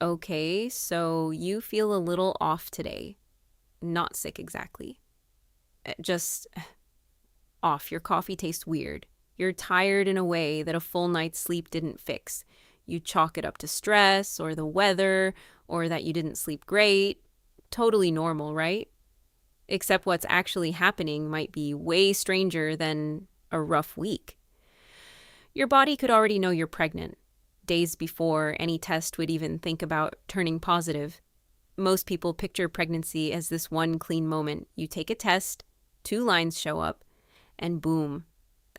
Okay, so you feel a little off today. Not sick exactly. Just off. Your coffee tastes weird. You're tired in a way that a full night's sleep didn't fix. You chalk it up to stress or the weather or that you didn't sleep great. Totally normal, right? Except what's actually happening might be way stranger than a rough week. Your body could already know you're pregnant, days before any test would even think about turning positive. Most people picture pregnancy as this one clean moment. You take a test, 2 lines show up, and boom,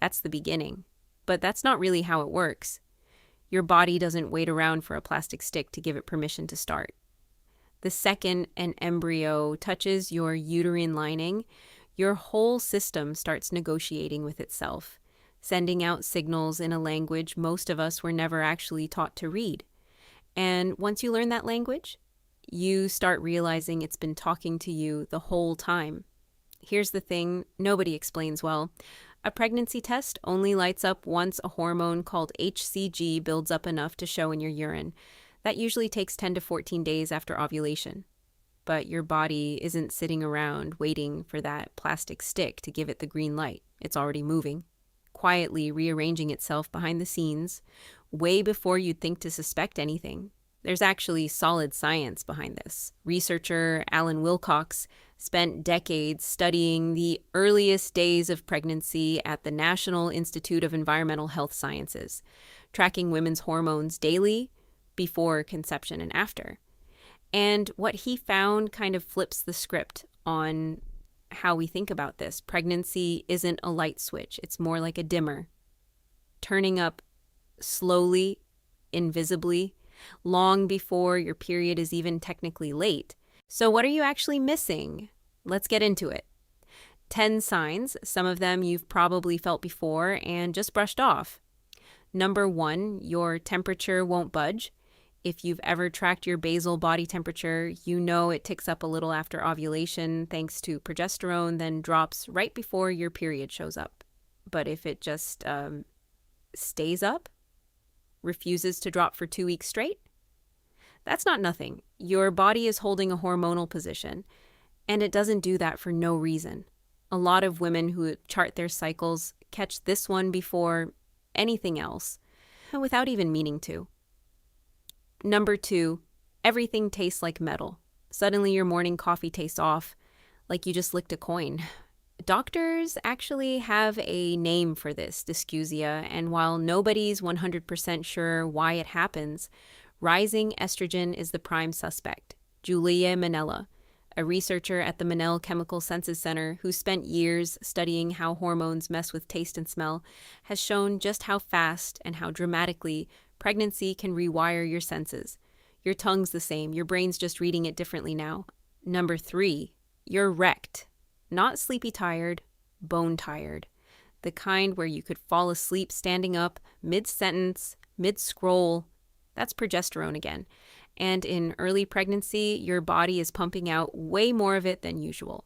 that's the beginning. But that's not really how it works. Your body doesn't wait around for a plastic stick to give it permission to start. The second an embryo touches your uterine lining, your whole system starts negotiating with itself, sending out signals in a language most of us were never actually taught to read. And once you learn that language, you start realizing it's been talking to you the whole time. Here's the thing nobody explains well. A pregnancy test only lights up once a hormone called HCG builds up enough to show in your urine. That usually takes 10 to 14 days after ovulation. But your body isn't sitting around waiting for that plastic stick to give it the green light. It's already moving, quietly rearranging itself behind the scenes, way before you'd think to suspect anything. There's actually solid science behind this. Researcher Alan Wilcox spent decades studying the earliest days of pregnancy at the National Institute of Environmental Health Sciences, tracking women's hormones daily, before conception and after. And what he found kind of flips the script on how we think about this. Pregnancy isn't a light switch. It's more like a dimmer, turning up slowly, invisibly, long before your period is even technically late. So what are you actually missing? Let's get into it. 10 signs, some of them you've probably felt before and just brushed off. Number 1, your temperature won't budge. If you've ever tracked your basal body temperature, you know it ticks up a little after ovulation thanks to progesterone, then drops right before your period shows up. But if it just stays up, refuses to drop for 2 weeks straight, that's not nothing. Your body is holding a hormonal position, and it doesn't do that for no reason. A lot of women who chart their cycles catch this one before anything else, without even meaning to. Number 2, everything tastes like metal. Suddenly your morning coffee tastes off, like you just licked a coin. Doctors actually have a name for this dysgeusia, and while nobody's 100% sure why it happens, rising estrogen is the prime suspect. Julie Mennella, a researcher at the Monell Chemical Senses Center who spent years studying how hormones mess with taste and smell, has shown just how fast and how dramatically pregnancy can rewire your senses. Your tongue's the same, your brain's just reading it differently now. Number 3, you're wrecked. Not sleepy tired, bone tired. The kind where you could fall asleep standing up, mid-sentence, mid-scroll. That's progesterone again. And in early pregnancy, your body is pumping out way more of it than usual.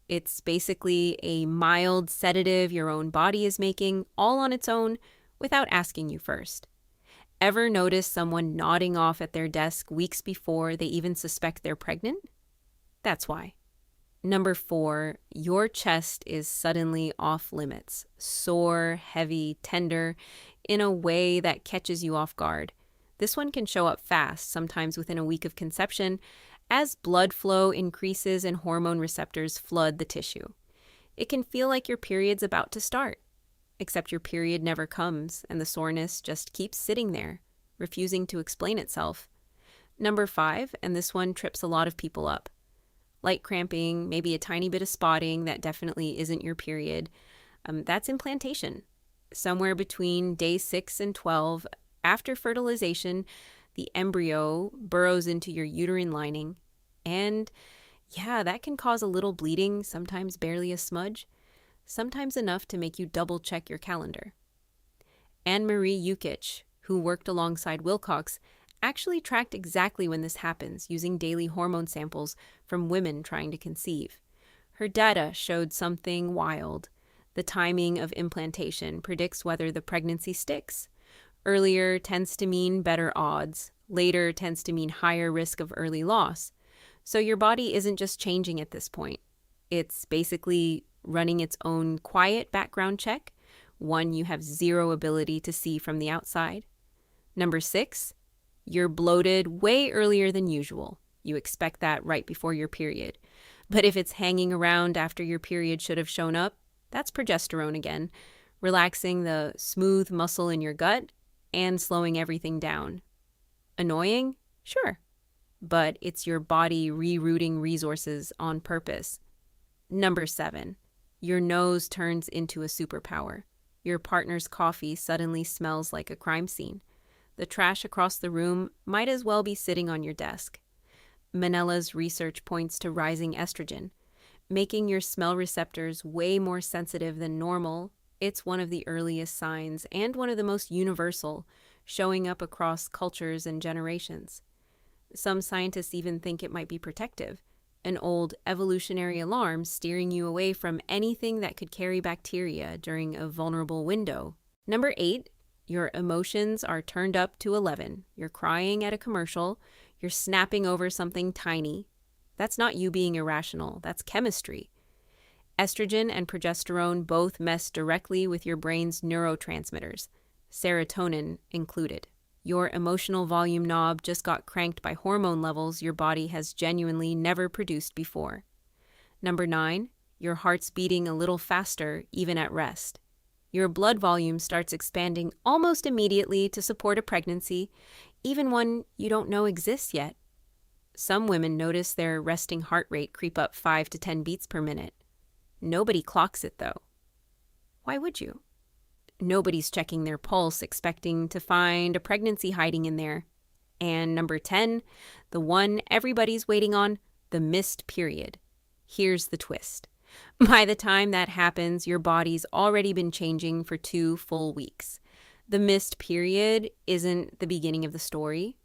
It's basically a mild sedative your own body is making, all on its own, without asking you first. Ever notice someone nodding off at their desk weeks before they even suspect they're pregnant? That's why. Number 4, your chest is suddenly off limits, sore, heavy, tender, in a way that catches you off guard. This one can show up fast, sometimes within a week of conception, as blood flow increases and hormone receptors flood the tissue. It can feel like your period's about to start, except your period never comes and the soreness just keeps sitting there, refusing to explain itself. Number 5, and this one trips a lot of people up. Light cramping, maybe a tiny bit of spotting that definitely isn't your period. That's implantation. Somewhere between day 6 and 12, after fertilization, the embryo burrows into your uterine lining. And yeah, that can cause a little bleeding, sometimes barely a smudge, sometimes enough to make you double check your calendar. Anne-Marie Jukic, who worked alongside Wilcox, actually tracked exactly when this happens using daily hormone samples from women trying to conceive. Her data showed something wild. The timing of implantation predicts whether the pregnancy sticks. Earlier tends to mean better odds. Later tends to mean higher risk of early loss. So your body isn't just changing at this point. It's basically running its own quiet background check, one you have zero ability to see from the outside. Number 6, you're bloated way earlier than usual. You expect that right before your period. But if it's hanging around after your period should have shown up, that's progesterone again, relaxing the smooth muscle in your gut and slowing everything down. Annoying? Sure. But it's your body rerouting resources on purpose. Number 7, your nose turns into a superpower. Your partner's coffee suddenly smells like a crime scene. The trash across the room might as well be sitting on your desk. Mennella's research points to rising estrogen, making your smell receptors way more sensitive than normal. It's one of the earliest signs and one of the most universal, showing up across cultures and generations. Some scientists even think it might be protective, an old evolutionary alarm steering you away from anything that could carry bacteria during a vulnerable window. Number 8, your emotions are turned up to 11. You're crying at a commercial. You're snapping over something tiny. That's not you being irrational. That's chemistry. Estrogen and progesterone both mess directly with your brain's neurotransmitters, serotonin included. Your emotional volume knob just got cranked by hormone levels your body has genuinely never produced before. Number 9, your heart's beating a little faster even at rest. Your blood volume starts expanding almost immediately to support a pregnancy, even one you don't know exists yet. Some women notice their resting heart rate creep up 5 to 10 beats per minute. Nobody clocks it, though. Why would you? Nobody's checking their pulse expecting to find a pregnancy hiding in there. And number 10, the one everybody's waiting on, the missed period. Here's the twist. By the time that happens, your body's already been changing for 2 full weeks. The missed period isn't the beginning of the story.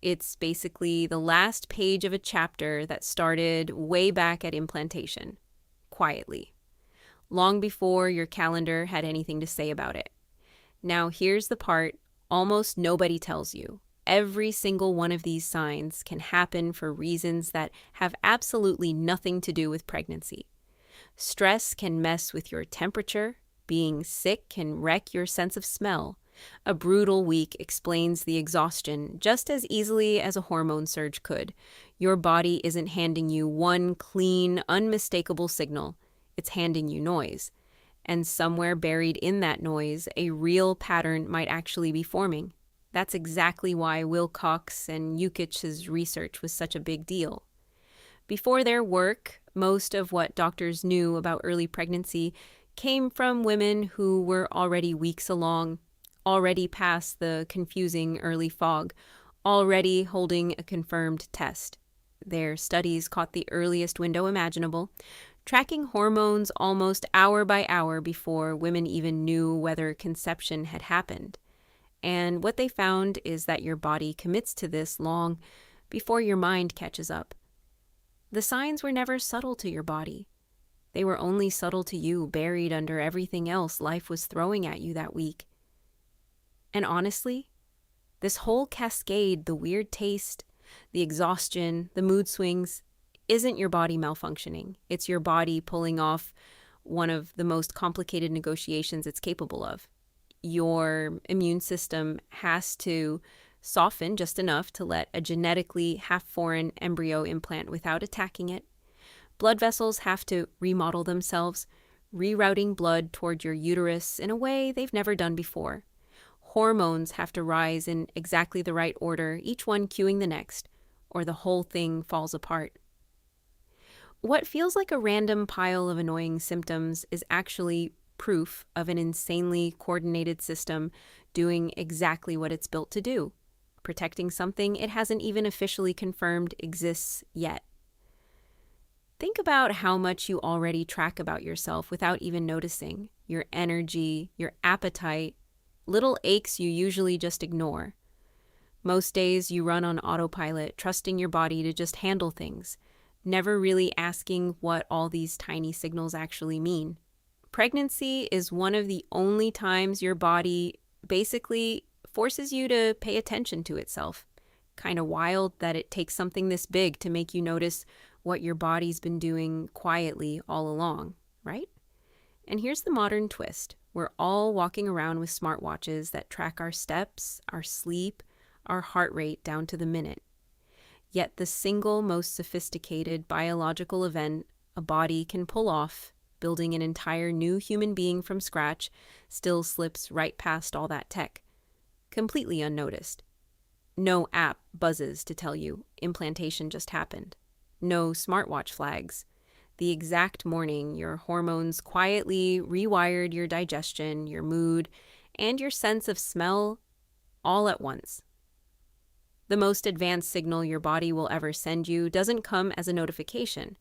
It's basically the last page of a chapter that started way back at implantation, quietly, long before your calendar had anything to say about it. Now, here's the part almost nobody tells you. Every single one of these signs can happen for reasons that have absolutely nothing to do with pregnancy. Stress can mess with your temperature. Being sick can wreck your sense of smell. A brutal week explains the exhaustion just as easily as a hormone surge could. Your body isn't handing you one clean, unmistakable signal. It's handing you noise. And somewhere buried in that noise, a real pattern might actually be forming. That's exactly why Wilcox and Jukic's research was such a big deal. Before their work, most of what doctors knew about early pregnancy came from women who were already weeks along, already past the confusing early fog, already holding a confirmed test. Their studies caught the earliest window imaginable, tracking hormones almost hour by hour before women even knew whether conception had happened. And what they found is that your body commits to this long before your mind catches up. The signs were never subtle to your body. They were only subtle to you, buried under everything else life was throwing at you that week. And honestly, this whole cascade, the weird taste, the exhaustion, the mood swings, isn't your body malfunctioning. It's your body pulling off one of the most complicated negotiations it's capable of. Your immune system has to soften just enough to let a genetically half-foreign embryo implant without attacking it. Blood vessels have to remodel themselves, rerouting blood toward your uterus in a way they've never done before. Hormones have to rise in exactly the right order, each one cueing the next, or the whole thing falls apart. What feels like a random pile of annoying symptoms is actually proof of an insanely coordinated system doing exactly what it's built to do, protecting something it hasn't even officially confirmed exists yet. Think about how much you already track about yourself without even noticing. Your energy, your appetite, little aches you usually just ignore. Most days you run on autopilot, trusting your body to just handle things, never really asking what all these tiny signals actually mean. Pregnancy is one of the only times your body basically forces you to pay attention to itself. Kind of wild that it takes something this big to make you notice what your body's been doing quietly all along, right? And here's the modern twist. We're all walking around with smartwatches that track our steps, our sleep, our heart rate down to the minute. Yet the single most sophisticated biological event a body can pull off, building an entire new human being from scratch, still slips right past all that tech, completely unnoticed. No app buzzes to tell you implantation just happened. No smartwatch flags. The exact morning your hormones quietly rewired your digestion, your mood, and your sense of smell all at once. The most advanced signal your body will ever send you doesn't come as a notification.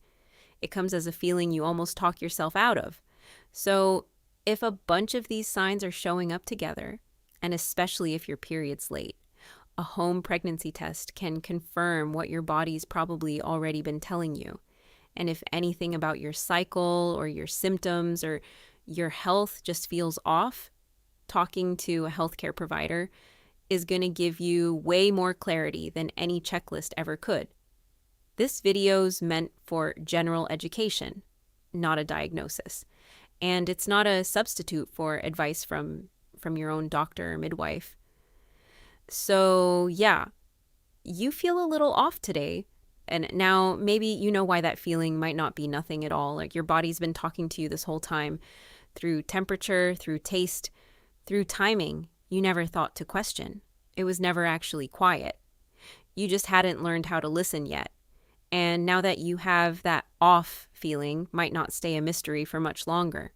It comes as a feeling you almost talk yourself out of. So if a bunch of these signs are showing up together, and especially if your period's late, a home pregnancy test can confirm what your body's probably already been telling you. And if anything about your cycle or your symptoms or your health just feels off, talking to a healthcare provider is going to give you way more clarity than any checklist ever could. This video's meant for general education, not a diagnosis. And it's not a substitute for advice from your own doctor or midwife. So yeah, you feel a little off today. And now maybe you know why that feeling might not be nothing at all. Like your body's been talking to you this whole time through temperature, through taste, through timing you never thought to question. It was never actually quiet. You just hadn't learned how to listen yet. And now that you have that off feeling, might not stay a mystery for much longer.